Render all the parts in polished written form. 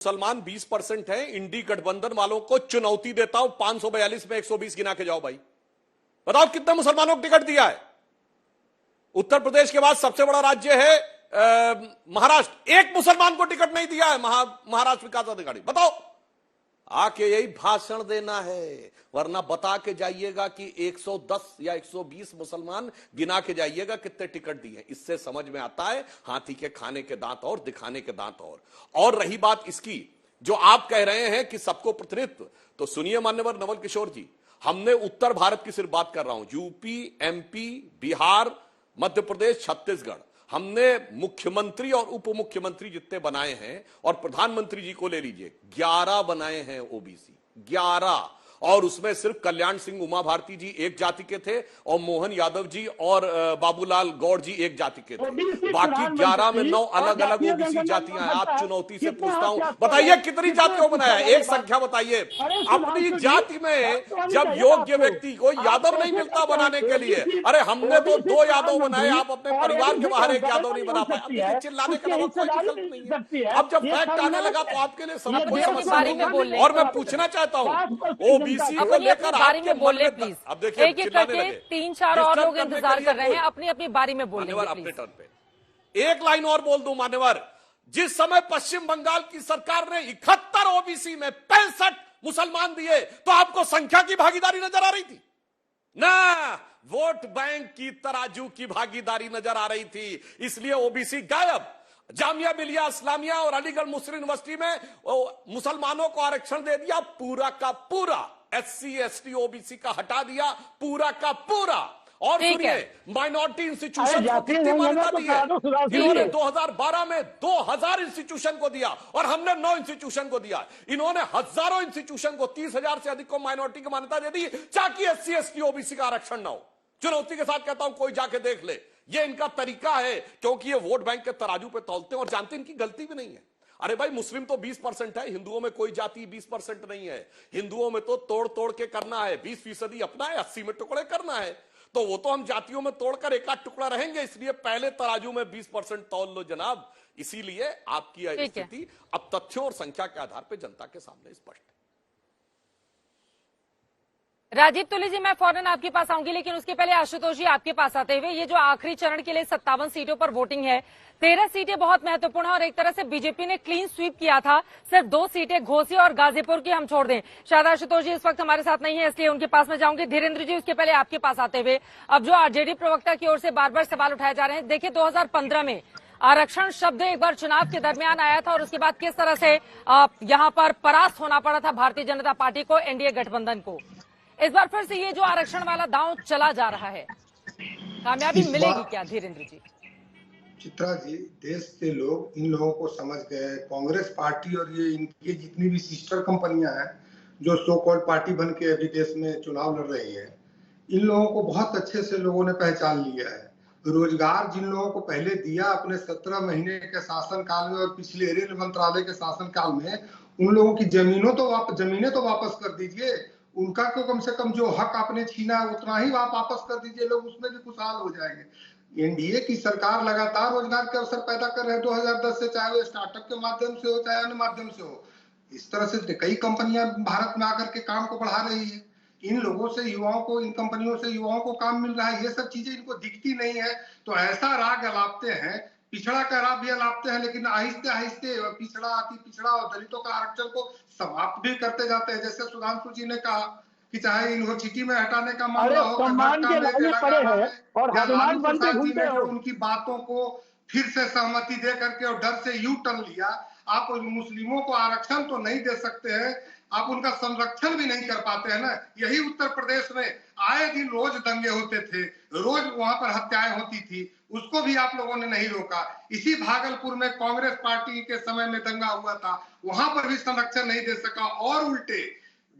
मुसलमान 20% है। इंडी गठबंधन वालों को चुनौती देता हूं, 542 में 120 गिना के जाओ भाई, बताओ कितने मुसलमानों को टिकट दिया है। उत्तर प्रदेश के बाद सबसे बड़ा राज्य है महाराष्ट्र, एक मुसलमान को टिकट नहीं दिया है महाराष्ट्र विकास अधिकारी। बताओ, आके यही भाषण देना है, वरना बता के जाइएगा कि 110 या 120 मुसलमान गिना के जाइएगा कितने टिकट दिए। इससे समझ में आता है हाथी के खाने के दांत और दिखाने के दांत और रही बात इसकी, जो आप कह रहे हैं कि सबको प्रतिनिधित्व, तो सुनिए मान्यवर नवल किशोर जी, हमने उत्तर भारत की सिर्फ बात कर रहा हूं, यूपी, एमपी, बिहार, मध्य प्रदेश, छत्तीसगढ़, हमने मुख्यमंत्री और उप मुख्यमंत्री जितने बनाए हैं, और प्रधानमंत्री जी को ले लीजिए, 11 बनाए हैं ओबीसी, 11, और उसमें सिर्फ कल्याण सिंह उमा भारती जी एक जाति के थे और मोहन यादव जी और बाबूलाल गौड़ जी एक जाति के थे। बाकी 11 में 9 अलग अलग ओबीसी जातियां हैं। आप चुनौती से पूछता हूं, बताइए कितनी जातियों को बनाया, एक संख्या बताइए। अपनी जाति में जब योग्य व्यक्ति को यादव नहीं मिलता बनाने के लिए, अरे हमने तो 2 यादव बनाए, आप अपने परिवार के बाहर एक यादव नहीं बना पाए। चिल्लाने का कोई विकल्प नहीं है। अब जब फैक्ट आने लगा तो आपके लिए सब कोई समस्या नहीं। और मैं पूछना चाहता हूं, अपनी अपनी बारी में बोल ले प्लीज। अब देखिए एक एक करके 3-4 और लोग इंतजार कर रहे हैं, अपनी अपनी बारी में बोल लेंगे अपने टर्न पे। एक लाइन और बोल दूं मान्यवर, जिस समय पश्चिम बंगाल की सरकार ने 71 ओबीसी में 65 मुसलमान दिए, तो आपको संख्या की भागीदारी नजर आ रही थी ना, वोट बैंक की तराजू की भागीदारी नजर आ रही थी, इसलिए ओबीसी गायब। जामिया मिलिया इस्लामिया और अलीगढ़ मुस्लिम यूनिवर्सिटी में मुसलमानों को आरक्षण दे दिया, पूरा का पूरा। एससी एसटी ओबीसी का हटा दिया, पूरा का पूरा। और सुनिए, माइनॉरिटी इंस्टीट्यूशन को कितनी मान्यता दी है, इन्होंने 2012 में 2000 इंस्टीट्यूशन को दिया और हमने 9 इंस्टीट्यूशन को दिया। इन्होंने हजारों इंस्टीट्यूशन को, 30,000 से अधिक को माइनॉरिटी की मान्यता दे दी, ताकि एससी एसटी ओबीसी का आरक्षण ना हो। चुनौती के साथ कहता हूं, कोई जाके देख ले, ये इनका तरीका है, क्योंकि ये वोट बैंक के तराजू पे तौलते हैं और जानते हैं इनकी गलती भी नहीं है। अरे भाई, मुस्लिम तो 20% है, हिंदुओं में कोई जाति 20% नहीं है। हिंदुओं में तो तोड़ तोड़ के करना है, 20% अपना है, 80 में टुकड़े करना है। तो वो तो हम जातियों में तोड़कर एक आध टुकड़ा रहेंगे, इसलिए पहले तराजू में 20% तौल लो जनाब। इसीलिए आपकी स्थिति अब तथ्यों और संख्या के आधार पर जनता के सामने स्पष्ट है। राजीव तुली जी, मैं फौरन आपके पास आऊंगी, लेकिन उसके पहले आशुतोष जी आपके पास आते हुए, ये जो आखिरी चरण के लिए 57 सीटों पर वोटिंग है, 13 सीटें बहुत महत्वपूर्ण है और एक तरह से बीजेपी ने क्लीन स्वीप किया था। सिर्फ 2 सीटें घोसी और गाजीपुर की हम छोड़ दें। शायद आशुतोष जी इस वक्त हमारे साथ नहीं है, इसलिए उनके पास में जाऊंगी। धीरेन्द्र जी, उसके पहले आपके पास आते हुए, अब जो आरजेडी प्रवक्ता की ओर से बार बार सवाल उठाए जा रहे हैं, देखिए 2015 में आरक्षण शब्द एक बार चुनाव के दरमियान आया था और उसके बाद किस तरह से यहाँ पर परास्त होना पड़ा था भारतीय जनता पार्टी को, एनडीए गठबंधन को। इस बार फिर से ये जो आरक्षण वाला दांव चला जा रहा है, कामयाबी मिलेगी क्या धीरेन्द्र जी? चित्रा जी, देश के लोग इन लोगों को समझ गए। कांग्रेस पार्टी और ये इनकी जितनी भी सिस्टर कंपनियां हैं, जो सो कॉल्ड पार्टी बन के अभी देश में चुनाव लड़ रही है, इन लोगों को बहुत अच्छे से लोगों ने पहचान लिया है। रोजगार जिन लोगों को पहले दिया अपने 17 महीने के शासन काल में और पिछले रेल मंत्रालय के शासन काल में, उन लोगों की जमीनें तो वापस कर दीजिए। उनका तो कम से कम जो हक आपने छीना है उतना ही आप वापस कर दीजिए, लोग उसमें भी खुशहाल हो जाएंगे। एनडीए की सरकार लगातार रोजगार के अवसर पैदा कर रहे हैं 2010 से, चाहे वो स्टार्टअप के माध्यम से हो चाहे अन्य माध्यम से हो। इस तरह से कई कंपनियां भारत में आकर के काम को बढ़ा रही है। इन लोगों से युवाओं को, इन कंपनियों से युवाओं को काम मिल रहा है। ये सब चीजें इनको दिखती नहीं है, तो ऐसा राग अलापते हैं, पिछड़ा का राग भी अलापते हैं, लेकिन आहिस्ते आहिस्ते पिछड़ा अति पिछड़ा और दलितों का आरक्षण को समाप्त भी करते जाते हैं। जैसे सुधांशु जी ने कहा कि चाहे यूनिवर्सिटी में हटाने का मामला हो, जो उनकी बातों को फिर से सहमति दे करके और डर से यू टर्न लिया। आप मुस्लिमों को आरक्षण तो नहीं दे सकते हैं, आप उनका संरक्षण भी नहीं कर पाते हैं ना। यही उत्तर प्रदेश में आए दिन रोज दंगे होते थे, रोज वहां पर हत्याएं होती थी, उसको भी आप लोगों ने नहीं रोका। इसी भागलपुर में कांग्रेस पार्टी के समय में दंगा हुआ था, वहां पर भी संरक्षण नहीं दे सका, और उल्टे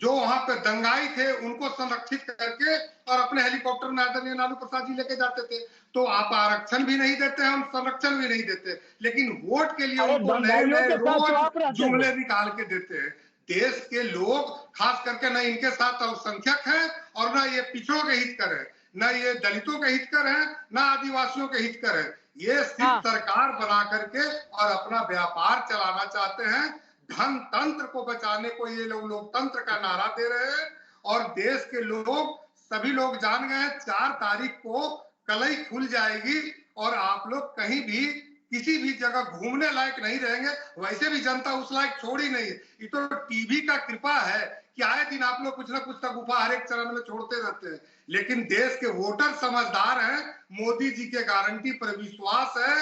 जो वहां पे दंगाई थे उनको संरक्षित करके और अपने हेलीकॉप्टर में आदरणीय लालू प्रसाद जी लेके जाते थे। तो आप आरक्षण भी नहीं देते हैं, हम संरक्षण भी नहीं देते, लेकिन वोट के लिए उनको नए नए रोज जुमले निकाल के देते हैं। देश के लोग खास करके न इनके साथ अल्पसंख्यक है और न ये पिछड़ों के हितकर है, न ये दलितों के हितकर है, न आदिवासियों के हितकर है। ये सिर्फ सरकार बना करके और अपना व्यापार चलाना चाहते हैं। धन तंत्र को बचाने को ये लोग लोकतंत्र का नारा दे रहे हैं। और देश के लोग, सभी लोग जान गए हैं 4 तारीख को कलई खुल जाएगी और आप लोग कहीं भी किसी भी जगह घूमने लायक नहीं रहेंगे। वैसे भी जनता उस लायक छोड़ी नहीं है। ये तो टीवी का कृपा है कि आए दिन आप लोग कुछ ना कुछ तक गुफा हर एक चरण में छोड़ते रहते हैं, लेकिन देश के वोटर समझदार हैं। मोदी जी के गारंटी पर विश्वास है।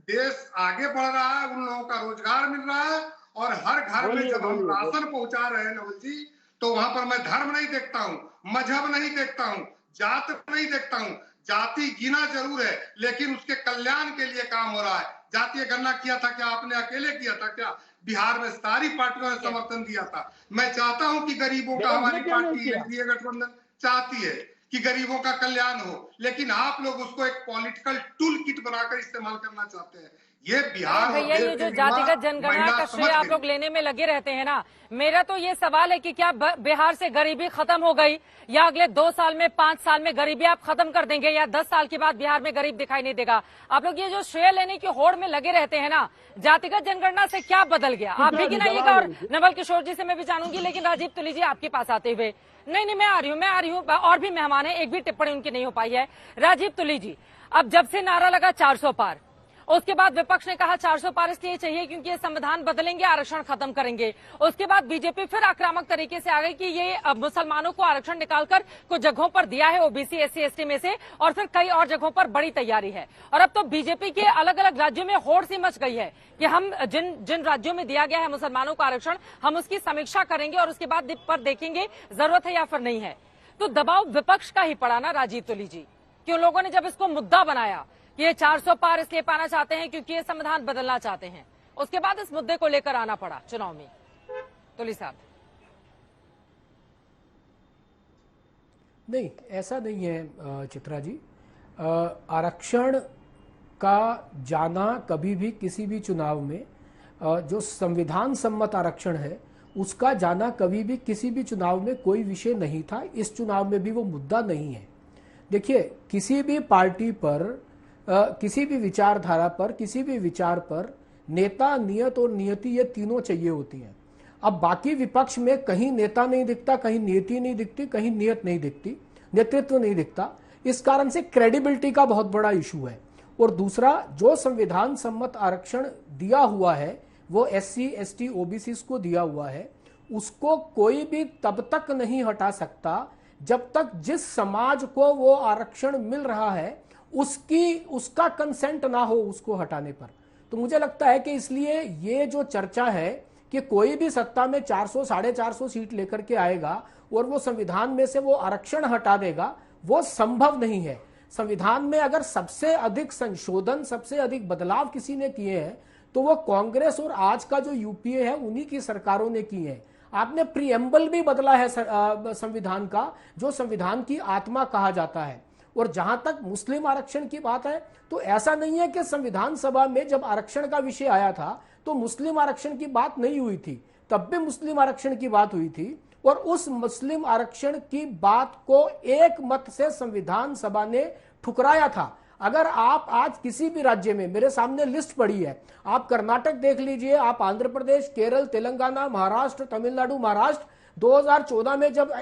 देश आगे बढ़ रहा है, उन लोगों का रोजगार मिल रहा है और हर घर में जब हम राशन पहुंचा रहे हैं नवल जी, तो वहां पर मैं धर्म नहीं देखता हूं, मजहब नहीं देखता हूं, जात नहीं देखता हूं। जाति गिना जरूर है, लेकिन उसके कल्याण के लिए काम हो रहा है। जातीय गणना किया था क्या आपने? अकेले किया था क्या? बिहार में सारी पार्टियों ने समर्थन दिया था। मैं चाहता हूं कि गरीबों का, हमारी पार्टी एनडीए गठबंधन चाहती है कि गरीबों का कल्याण हो, लेकिन आप लोग उसको एक पॉलिटिकल टूल किट बनाकर इस्तेमाल करना चाहते हैं। ये बिहार भैया, ये जो जातिगत जनगणना का श्रेय आप लोग लेने में लगे रहते हैं ना, मेरा तो ये सवाल है कि क्या बिहार से गरीबी खत्म हो गई, या अगले 2 साल में 5 साल में गरीबी आप खत्म कर देंगे, या 10 साल के बाद बिहार में गरीब दिखाई नहीं देगा? आप लोग ये जो श्रेय लेने की होड़ में लगे रहते हैं ना, जातिगत जनगणना से क्या बदल गया? आप भी गिनाइएगा और नवल किशोर जी से मैं भी जानूंगी। लेकिन राजीव तुली जी, आपके पास आते हुए, नहीं मैं आ रही हूँ, और भी मेहमान है, एक भी टिप्पणी उनकी नहीं हो पाई है। राजीव तुली जी, अब जब से नारा लगा 400 पार, उसके बाद विपक्ष ने कहा 400 पार इसलिए चाहिए क्योंकि ये संविधान बदलेंगे, आरक्षण खत्म करेंगे। उसके बाद बीजेपी फिर आक्रामक तरीके से आ गई कि ये मुसलमानों को आरक्षण निकालकर कुछ जगहों पर दिया है ओबीसी एससी एसटी में से, और फिर कई और जगहों पर बड़ी तैयारी है। और अब तो बीजेपी के अलग अलग राज्यों में होड़ सी मच गई है कि हम जिन राज्यों में दिया गया है मुसलमानों को आरक्षण, हम उसकी समीक्षा करेंगे और उसके बाद पर देखेंगे जरूरत है या फिर नहीं है। तो दबाव विपक्ष का ही पड़ा ना राजीव तुली जी, कि उन लोगों ने जब इसको मुद्दा बनाया ये 400 पार इसलिए पाना चाहते हैं क्योंकि ये संविधान बदलना चाहते हैं, उसके बाद इस मुद्दे को लेकर आना पड़ा चुनाव में। तुली साहब, नहीं, ऐसा नहीं है चित्रा जी। आरक्षण का जाना कभी भी किसी भी चुनाव में, जो संविधान सम्मत आरक्षण है उसका जाना कभी भी किसी भी चुनाव में कोई विषय नहीं था। इस चुनाव में भी वो मुद्दा नहीं है। देखिए, किसी भी पार्टी पर, किसी भी विचारधारा पर, किसी भी विचार पर नेता, नियत और नियति, ये तीनों चाहिए होती हैं। अब बाकी विपक्ष में कहीं नेता नहीं दिखता, कहीं नियति नहीं दिखती, कहीं नियत नहीं दिखती, नेतृत्व नहीं दिखता। इस कारण से क्रेडिबिलिटी का बहुत बड़ा इशू है। और दूसरा, जो संविधान सम्मत आरक्षण दिया हुआ है वो एससी एसटी ओबीसी को दिया हुआ है, उसको कोई भी तब तक नहीं हटा सकता जब तक जिस समाज को वो आरक्षण मिल रहा है उसका कंसेंट ना हो उसको हटाने पर। तो मुझे लगता है कि इसलिए ये जो चर्चा है कि कोई भी सत्ता में 400 450 सीट लेकर के आएगा और वो संविधान में से वो आरक्षण हटा देगा, वो संभव नहीं है। संविधान में अगर सबसे अधिक संशोधन, सबसे अधिक बदलाव किसी ने किए हैं तो वो कांग्रेस और आज का जो यूपीए है उन्हीं की सरकारों ने किए हैं। आपने प्रीएम्बल भी बदला है संविधान का, जो संविधान की आत्मा कहा जाता है। और जहां तक मुस्लिम आरक्षण की बात है तो ऐसा नहीं है कि संविधान सभा में जब आरक्षण का विषय आया था तो मुस्लिम आरक्षण की बात नहीं हुई थी, तब भी मुस्लिम आरक्षण की बात हुई थी। और उस मुस्लिम आरक्षण की बात को एक मत से संविधान सभा ने ठुकराया था। अगर आप आज किसी भी राज्य में, मेरे सामने लिस्ट पड़ी है, आप कर्नाटक देख लीजिए, आप आंध्र प्रदेश, केरल, तेलंगाना, महाराष्ट्र, तमिलनाडु, महाराष्ट्र, 2014 में जब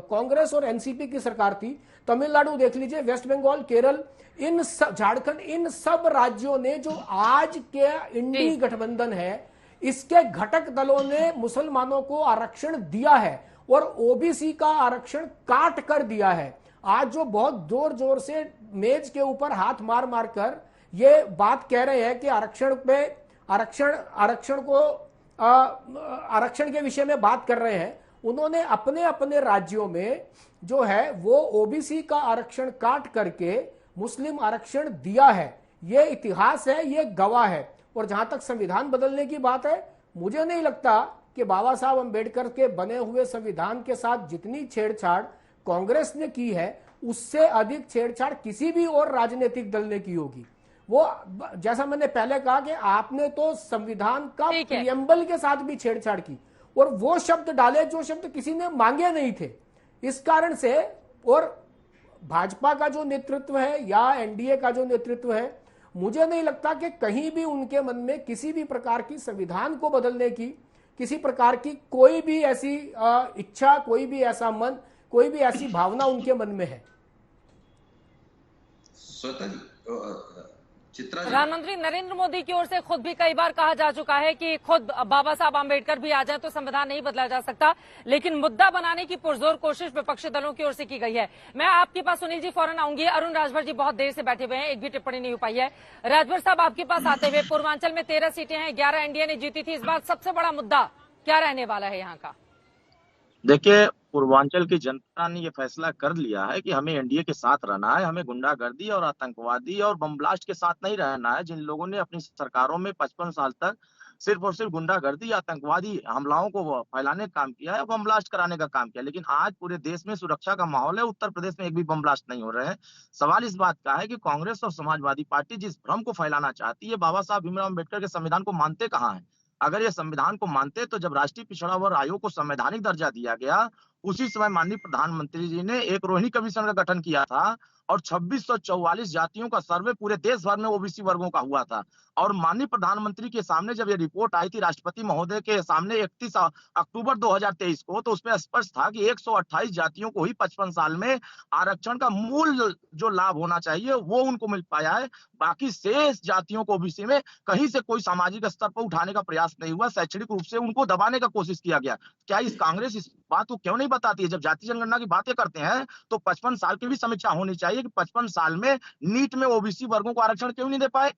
कांग्रेस और एनसीपी की सरकार थी, तमिलनाडु देख लीजिए, वेस्ट बंगाल, केरल, इन सब, झारखंड, इन सब राज्यों ने, जो आज के इंडी गठबंधन है, इसके घटक दलों ने मुसलमानों को आरक्षण दिया है और ओबीसी का आरक्षण काट कर दिया है। आज जो बहुत जोर जोर से मेज के ऊपर हाथ मार मार कर ये बात कह रहे हैं कि आरक्षण के विषय में बात कर रहे हैं, उन्होंने अपने अपने राज्यों में जो है वो ओबीसी का आरक्षण काट करके मुस्लिम आरक्षण दिया है। ये इतिहास है, ये गवाह है। और जहां तक संविधान बदलने की बात है, मुझे नहीं लगता कि बाबा साहब अंबेडकर के बने हुए संविधान के साथ जितनी छेड़छाड़ कांग्रेस ने की है उससे अधिक छेड़छाड़ किसी भी और राजनीतिक दल ने की होगी। वो, जैसा मैंने पहले कहा कि आपने तो संविधान का प्रीएम्बल के साथ भी छेड़छाड़ की और वो शब्द डाले जो शब्द किसी ने मांगे नहीं थे। इस कारण से, और भाजपा का जो नेतृत्व है या एनडीए का जो नेतृत्व है मुझे नहीं लगता कि कहीं भी उनके मन में किसी भी प्रकार की संविधान को बदलने की किसी प्रकार की कोई भी ऐसी इच्छा, कोई भी ऐसा मन, कोई भी ऐसी भावना उनके मन में है। श्वेता जी, चित्रा जी, प्रधानमंत्री नरेंद्र मोदी की ओर से खुद भी कई बार कहा जा चुका है कि खुद बाबा साहब आंबेडकर भी आ जाए तो संविधान नहीं बदला जा सकता, लेकिन मुद्दा बनाने की पुरजोर कोशिश विपक्षी दलों की ओर से की गई है। मैं आपके पास सुनील जी फौरन आऊंगी। अरुण राजभर जी बहुत देर से बैठे हुए हैं, एक भी टिप्पणी नहीं हो पाई है। राजभर साहब आपके पास आते हुए, पूर्वांचल में 13 सीटें हैं, 11 एनडीए ने जीती थी, इस बार सबसे बड़ा मुद्दा क्या रहने वाला है यहाँ का? देखिए, पूर्वांचल की जनता ने ये फैसला कर लिया है कि हमें एनडीए के साथ रहना है। हमें गुंडागर्दी और आतंकवादी और बम ब्लास्ट के साथ नहीं रहना है। जिन लोगों ने अपनी सरकारों में 55 साल तक सिर्फ और सिर्फ गुंडागर्दी, आतंकवादी हमलाओं को फैलाने का काम किया है, बम ब्लास्ट कराने का काम किया। लेकिन आज पूरे देश में सुरक्षा का माहौल है, उत्तर प्रदेश में एक भी बम ब्लास्ट नहीं हो रहे हैं। सवाल इस बात का है कि कांग्रेस और समाजवादी पार्टी जिस भ्रम को फैलाना चाहती है, बाबा साहब भीमराव अम्बेडकर के संविधान को मानते कहाँ है? अगर ये संविधान को मानते तो जब राष्ट्रीय पिछड़ा वर्ग आयोग को संवैधानिक दर्जा दिया गया, उसी समय माननीय प्रधानमंत्री जी ने एक रोहिणी कमीशन का गठन किया था और 2644 जातियों का सर्वे पूरे देश भर में ओबीसी वर्गों का हुआ था। और माननीय प्रधानमंत्री के सामने जब ये रिपोर्ट आई थी राष्ट्रपति महोदय के सामने 31 अक्टूबर 2023 को, तो उसमें स्पष्ट था कि 128 जातियों को ही 55 साल में आरक्षण का मूल जो लाभ होना चाहिए वो उनको मिल पाया है। बाकी शेष जातियों को ओबीसी में कहीं से कोई सामाजिक स्तर पर उठाने का प्रयास नहीं हुआ, शैक्षणिक रूप से उनको दबाने का कोशिश किया गया। क्या इस कांग्रेस इस बात को क्यों नहीं बताती है? जब जाति जनगणना की बातें करते हैं तो 55 साल की भी समीक्षा होनी चाहिए कि 55 साल में नीट में ओबीसी वर्गों को आरक्षण क्यों नहीं दे पाए?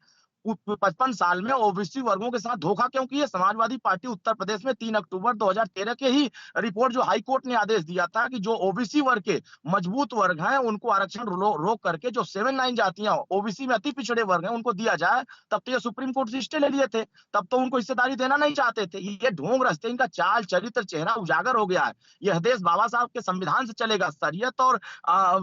55 साल में ओबीसी वर्गों के साथ धोखा क्यों किए? समाजवादी पार्टी उत्तर प्रदेश में 3 अक्टूबर 2013 के ही रिपोर्ट जो हाई कोर्ट ने आदेश दिया था कि जो ओबीसी वर्ग के मजबूत वर्ग हैं उनको आरक्षण रोक करके जो 7-9 जातियां ओबीसी में अति पिछड़े वर्ग हैं उनको दिया जाए, तब तो ये सुप्रीम कोर्ट से स्टे ले लिए थे, तब तो उनको हिस्सेदारी देना नहीं चाहते थे। ये ढोंग रस्ते, इनका चाल चरित्र चेहरा उजागर हो गया है। यह देश बाबा साहब के संविधान से चलेगा, शरीयत और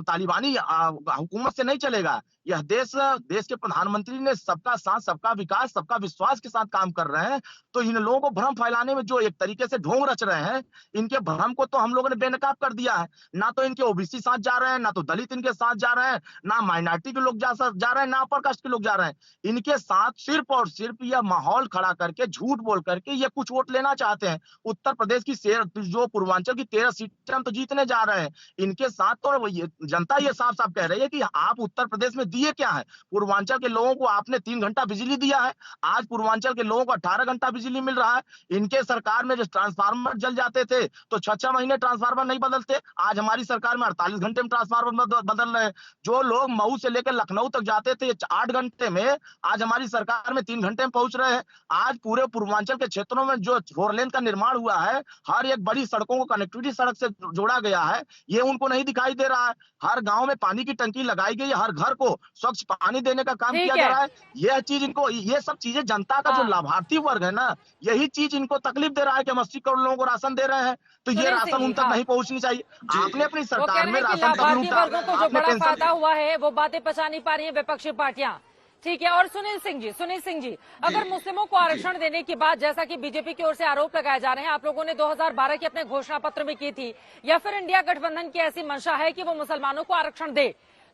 तालिबानी हुकूमत से नहीं चलेगा। यह देश के प्रधानमंत्री ने सबका साथ, सबका विकास, सबका विश्वास के साथ काम कर रहे हैं। तो इन लोगों को भ्रम फैलाने में जो एक तरीके से ढोंग रच रहे हैं, इनके भ्रम को तो हम लोगों ने बेनकाब कर दिया है। ना तो इनके ओबीसी साथ जा रहे हैं, ना तो दलित इनके साथ जा रहे हैं, ना माइनॉरिटी के लोग जा रहे हैं, ना अपर कास्ट के लोग जा रहे हैं। इनके साथ सिर्फ और सिर्फ यह माहौल खड़ा करके, झूठ बोल करके ये कुछ वोट लेना चाहते हैं। उत्तर प्रदेश की जो पूर्वांचल की 13 सीटें हम तो जीतने जा रहे हैं। इनके साथ तो जनता ये साफ साफ कह रही है कि आप उत्तर प्रदेश में दिए क्या है? पूर्वांचल के लोगों को आपने 3 घंटा बिजली दिया है, आज पूर्वांचल के लोगों को 18 घंटा बिजली मिल रहा है। इनके सरकार में जो ट्रांसफार्मर जल जाते थे तो 6-6 महीने ट्रांसफार्मर नहीं बदलते, आज हमारी सरकार में 48 घंटे में ट्रांसफार्मर बदल रहे हैं। जो लोग मऊ से लेकर लखनऊ तक जाते थे 8 घंटे में, आज हमारी सरकार में 3 घंटे में पहुंच रहे हैं। आज पूरे पूर्वांचल के क्षेत्रों में जो 4 लेन का निर्माण हुआ है, हर एक बड़ी सड़कों को कनेक्टिविटी सड़क से जोड़ा गया है, ये उनको नहीं दिखाई दे रहा है। हर गांव में पानी की टंकी लगाई गई है, हर घर को स्वच्छ पानी देने का काम किया जा रहा है। यह चीज इनको, ये सब चीजें जनता का जो लाभार्थी वर्ग है ना, यही चीज इनको तकलीफ दे रहा है कि हम 80 करोड़ लोगों को राशन दे रहे हैं, तो ये राशन उन तक नहीं पहुंचनी चाहिए। आपने अपनी सरकार में राशन लाभार्थी वर्गों को जो बड़ा फायदा हुआ है वो बातें पचा नहीं पा रही है विपक्षी पार्टियां। ठीक है। और सुनील सिंह जी, अगर मुस्लिमों को आरक्षण देने की बात, जैसा कि बीजेपी की ओर से आरोप लगाए जा रहे हैं, आप लोगों ने 2012 के अपने घोषणा पत्र में की थी, या फिर इंडिया गठबंधन की ऐसी मंशा है कि वो मुसलमानों को आरक्षण दे,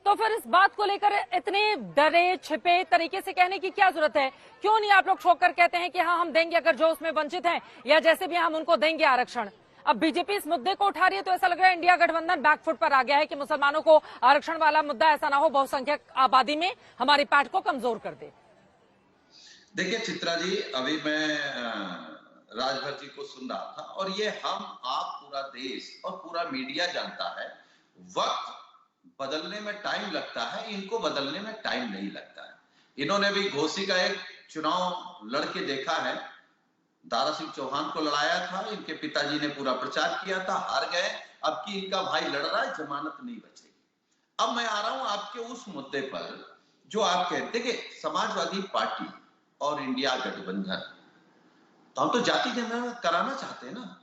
तो फिर इस बात को लेकर इतने डरे छिपे तरीके से कहने की क्या जरूरत है? क्यों नहीं आप लोग ठोक कर कहते हैं कि हाँ हम देंगे अगर जो उसमें वंचित हैं, या जैसे भी हम उनको देंगे आरक्षण? अब बीजेपी इस मुद्दे को उठा रही है तो ऐसा लग रहा है इंडिया गठबंधन बैकफुट पर आ गया है कि मुसलमानों को आरक्षण वाला मुद्दा ऐसा ना हो बहुसंख्यक आबादी में हमारी पैठ को कमजोर कर दे। देखिए चित्रा जी, अभी मैं राजभर जी को सुन रहा था और ये हम आप पूरा देश और पूरा मीडिया जानता है, वक्त बदलने में टाइम लगता है, इनको बदलने में टाइम नहीं लगता है। इन्होंने भी घोसी का एक चुनाव लड़के देखा है, दारा सिंह चौहान को लड़ाया था, इनके पिताजी ने पूरा प्रचार किया था, हार गए। अब की इनका भाई लड़ रहा है, जमानत नहीं बचेगी। अब मैं आ रहा हूं आपके उस मुद्दे पर जो आप कहते कि समाजवादी पार्टी और इंडिया गठबंधन, तो हम तो जाति जनगणना कराना चाहते हैं ना।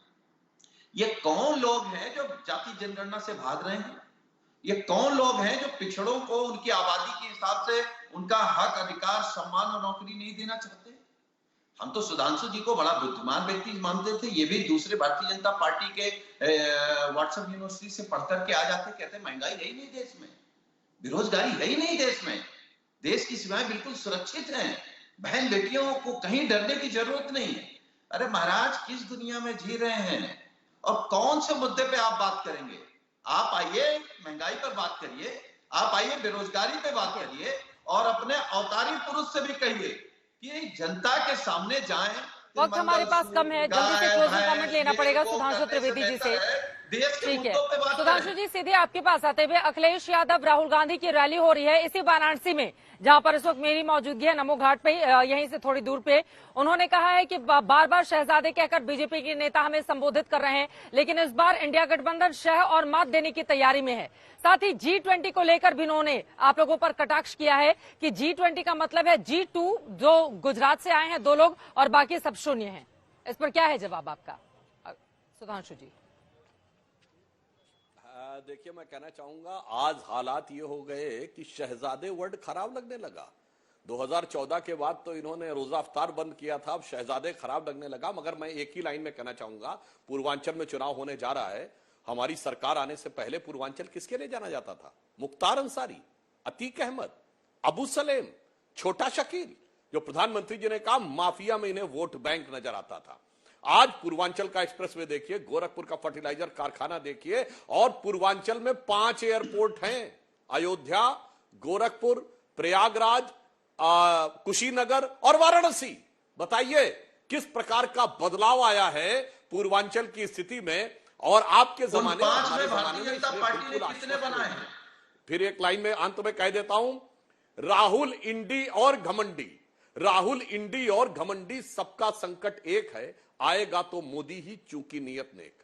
ये कौन लोग हैं जो जाति जनगणना से भाग रहे हैं? ये कौन लोग हैं जो पिछड़ों को उनकी आबादी के हिसाब से उनका हक, अधिकार, सम्मान और नौकरी नहीं देना चाहते? हम तो सुधांशु जी को बड़ा बुद्धिमान व्यक्ति मानते थे, ये भी दूसरे भारतीय जनता पार्टी के व्हाट्सएप यूनिवर्सिटी से पढ़ करके आ जाते, कहते महंगाई है ही नहीं देश में, बेरोजगारी है ही नहीं देश में, देश की सीमाएं बिल्कुल सुरक्षित हैं, बहन बेटियों को कहीं डरने की जरूरत नहीं है। अरे महाराज, किस दुनिया में जी रहे हैं? और कौन से मुद्दे पे आप बात करेंगे? आप आइए महंगाई पर बात करिए, आप आइए बेरोजगारी पे बात करिए, और अपने अवतारी पुरुष से भी कहिए कि जनता के सामने जाएं। वक्त हमारे पास कम है, जल्दी से क्लोजिंग कमेंट लेना पड़ेगा सुधांशु त्रिवेदी जी से। ठीक है सुधांशु जी, सीधे आपके पास आते हुए, अखिलेश यादव राहुल गांधी की रैली हो रही है इसी वाराणसी में, जहां पर इस वक्त मेरी मौजूदगी है, नमो घाट पे, यहीं से थोड़ी दूर पे। उन्होंने कहा है कि बार बार शहजादे कहकर बीजेपी के नेता हमें संबोधित कर रहे हैं, लेकिन इस बार इंडिया गठबंधन शह और मात देने की तैयारी में है। साथ ही G20 को लेकर भी उन्होंने आप लोगों पर कटाक्ष किया है कि G20 का मतलब है G2, जो गुजरात से आए हैं 2 लोग और बाकी सब शून्य हैं। इस पर क्या है जवाब आपका सुधांशु जी? देखिए, मैं कहना चाहूंगा आज हालात ये हो गए कि शहजादे वर्ड खराब लगने लगा। 2014 के बाद तो इन्होंने रोजा अफ्तार बंद किया था, अब शहजादे खराब लगने लगा। मगर मैं एक ही लाइन में कहना चाहूंगा, पूर्वांचल में चुनाव होने जा रहा है। हमारी सरकार आने से पहले पूर्वांचल किसके लिए जाना जाता था? मुख्तार अंसारी, अतीक अहमद, अबू सलेम, छोटा शकील, जो प्रधानमंत्री जी ने कहा माफिया में इन्हें वोट बैंक नजर आता था। आज पूर्वांचल का एक्सप्रेसवे देखिए, गोरखपुर का फर्टिलाइजर कारखाना देखिए, और पूर्वांचल में 5 एयरपोर्ट हैं, अयोध्या, गोरखपुर, प्रयागराज, कुशीनगर और वाराणसी। बताइए किस प्रकार का बदलाव आया है पूर्वांचल की स्थिति में। और आपके जमाने में भारतीय जनता पार्टी ने कितने बनाए हैं? फिर एक लाइन में अंत में कह देता हूं, राहुल इंडी और घमंडी, राहुल इंडी और घमंडी, सबका संकट एक है, आएगा तो मोदी ही, चूंकि नियत नेक।